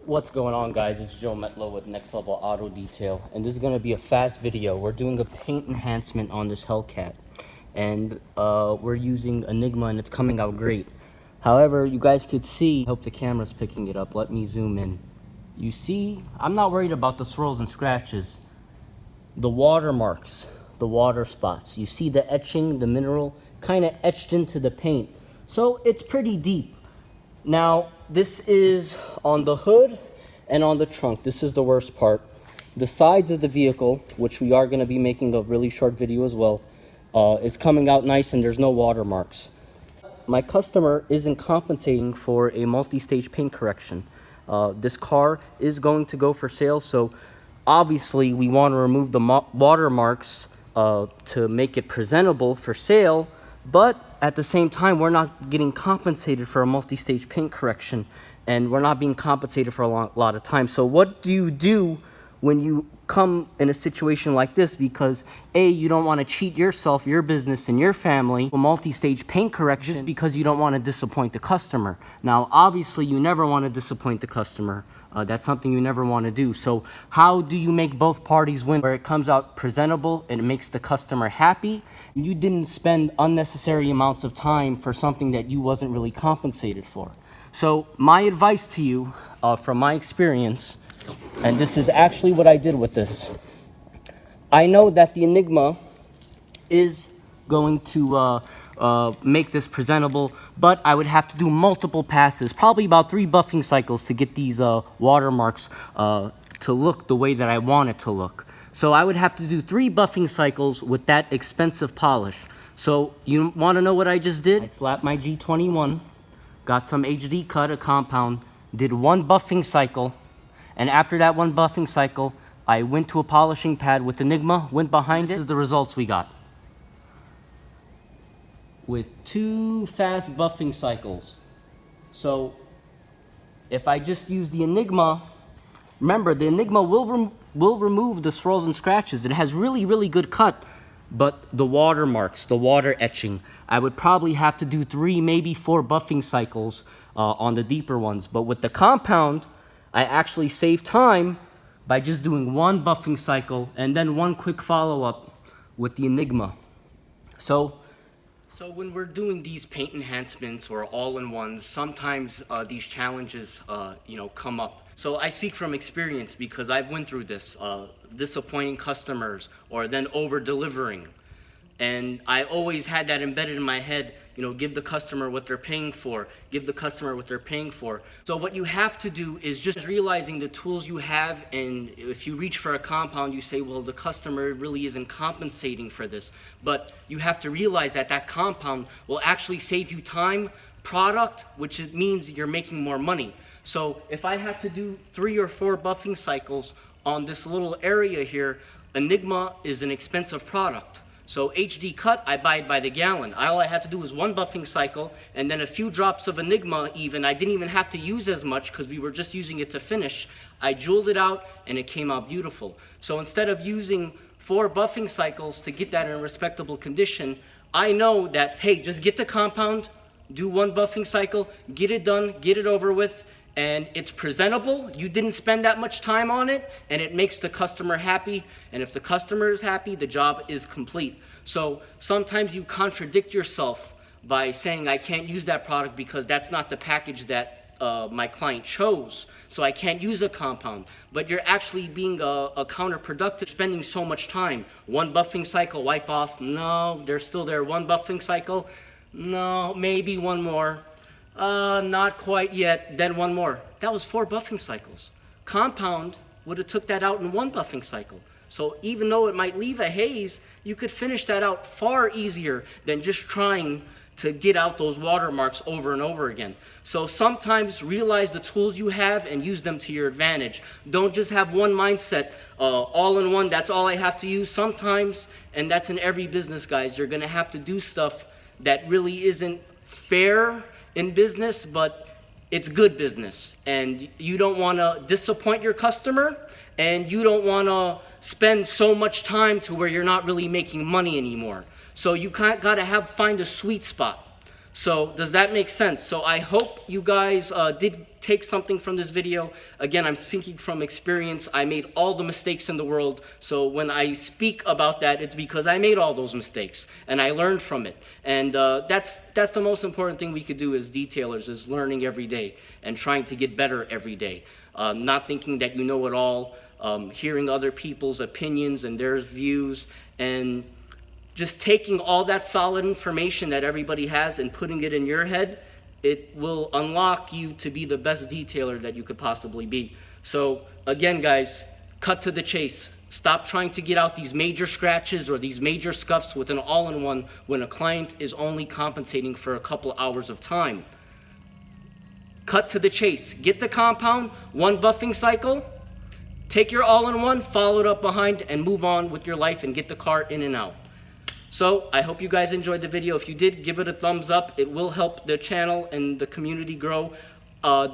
What's going on, guys? It's Joe Metlow with Next Level Auto Detail, and this is going to be a fast video. We're doing a paint enhancement on this Hellcat, and we're using Enigma, and it's coming out great. However, you guys could see, I hope the camera's picking it up. Let me zoom in. You see, I'm not worried about the swirls and scratches. The watermarks, the water spots. You see the etching, the mineral kind of etched into the paint. So it's pretty deep. Now, this is on the hood and on the trunk. This is the worst part. The sides of the vehicle, which we are going to be making a really short video as well, is coming out nice and there's no watermarks. My customer isn't compensating for a multi-stage paint correction. This car is going to go for sale, so obviously we want to remove the watermarks to make it presentable for sale, but at the same time we're not getting compensated for a multi-stage paint correction, and we're not being compensated for a lot of time. So what do you do when you come in a situation like this? Because A, you don't want to cheat yourself, your business, and your family a multi-stage paint correction just because you don't want to disappoint the customer. Now, obviously, you never want to disappoint the customer. That's something you never want to do. So how do you make both parties win, where it comes out presentable and it makes the customer happy? You didn't spend unnecessary amounts of time for something that you wasn't really compensated for. So my advice to you, from my experience, and this is actually what I did with this. I know that the Enigma is going to make this presentable, but I would have to do multiple passes, probably about 3 buffing cycles to get these watermarks to look the way that I want it to look. So I would have to do 3 buffing cycles with that expensive polish. So you want to know what I just did? I slapped my G21, got some HD cut, a compound, did 1 buffing cycle, and after that 1 buffing cycle, I went to a polishing pad with Enigma, went behind it. This is the results we got. With 2 fast buffing cycles. So if I just use the Enigma, remember the Enigma will remove the swirls and scratches. It has really good cut, but the watermarks, the water etching, I would probably have to do 3, maybe 4 buffing cycles on the deeper ones. But with the compound, I actually save time by just doing 1 buffing cycle and then 1 quick follow-up with the Enigma. So when we're doing these paint enhancements or all-in-ones, sometimes these challenges come up. So I speak from experience because I've went through this, disappointing customers or then over-delivering. And I always had that embedded in my head, give the customer what they're paying for, give the customer what they're paying for. So what you have to do is just realizing the tools you have, and if you reach for a compound, you say, well, the customer really isn't compensating for this. But you have to realize that that compound will actually save you time, product, which means you're making more money. So if I had to do 3 or 4 buffing cycles on this little area here, Enigma is an expensive product. So HD cut, I buy it by the gallon. All I had to do was 1 buffing cycle and then a few drops of Enigma even. I didn't even have to use as much because we were just using it to finish. I jeweled it out and it came out beautiful. So instead of using 4 buffing cycles to get that in a respectable condition, I know that, hey, just get the compound, do 1 buffing cycle, get it done, get it over with, and it's presentable. You didn't spend that much time on it, and it makes the customer happy. And if the customer is happy, the job is complete. So sometimes you contradict yourself by saying, I can't use that product because that's not the package that my client chose, so I can't use a compound. But you're actually being a counterproductive, spending so much time. 1 buffing cycle, wipe off. No, they're still there. 1 buffing cycle. No, maybe 1 more. Not quite yet, then 1 more. That was 4 buffing cycles. Compound would have took that out in 1 buffing cycle. So even though it might leave a haze, you could finish that out far easier than just trying to get out those watermarks over and over again. So sometimes realize the tools you have and use them to your advantage. Don't just have one mindset, all in one, that's all I have to use. Sometimes, and that's in every business, guys, you're gonna have to do stuff that really isn't fair in business, but it's good business, and you don't want to disappoint your customer, and you don't want to spend so much time to where you're not really making money anymore. So you got to find a sweet spot. So does that make sense? So I hope you guys did take something from this video. Again, I'm speaking from experience. I made all the mistakes in the world. So when I speak about that, it's because I made all those mistakes and I learned from it. And that's the most important thing we could do as detailers, is learning every day and trying to get better every day. Not thinking that you know it all, hearing other people's opinions and their views, and just taking all that solid information that everybody has and putting it in your head. It will unlock you to be the best detailer that you could possibly be. So again, guys, cut to the chase. Stop trying to get out these major scratches or these major scuffs with an all-in-one when a client is only compensating for a couple hours of time. Cut to the chase. Get the compound, one buffing cycle, take your all-in-one, follow it up behind, and move on with your life and get the car in and out. So I hope you guys enjoyed the video. If you did, give it a thumbs up. It will help the channel and the community grow.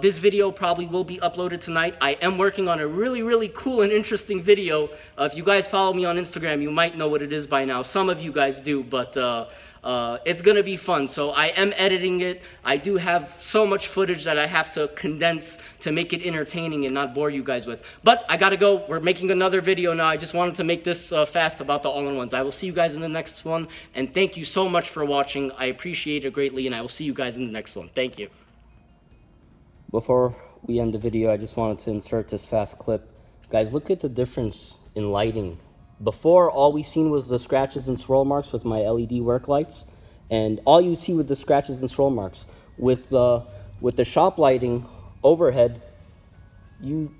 This video probably will be uploaded tonight. I am working on a really cool and interesting video. If you guys follow me on Instagram, you might know what it is by now. Some of you guys do, but it's gonna be fun. So I am editing it. I do have so much footage that I have to condense to make it entertaining and not bore you guys with. But I gotta go. We're making another video now. I just wanted to make this fast about the all-in-ones. I will see you guys in the next one, and thank you so much for watching. I appreciate it greatly, and I will see you guys in the next one. Thank you. Before we end the video, I just wanted to insert this fast clip. Guys, look at the difference in lighting. Before, all we seen was the scratches and swirl marks with my LED work lights, and all you see with the scratches and swirl marks. With the shop lighting overhead, you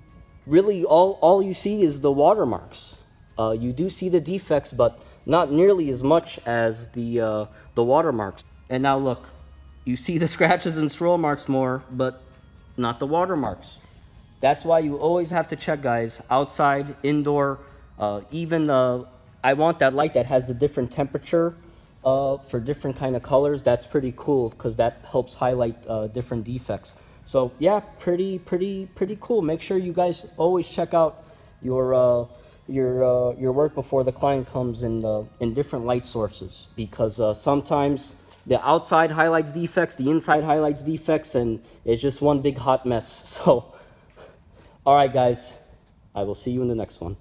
really all you see is the watermarks. You do see the defects, but not nearly as much as the watermarks. And now look, you see the scratches and swirl marks more, but not the watermarks. That's why you always have to check, guys, outside, indoor. Even I want that light that has the different temperature for different kind of colors. That's pretty cool because that helps highlight different defects. So yeah, pretty cool. Make sure you guys always check out your work before the client comes in different light sources, because sometimes the outside highlights defects, the inside highlights defects, and it's just one big hot mess. So, all right, guys, I will see you in the next one.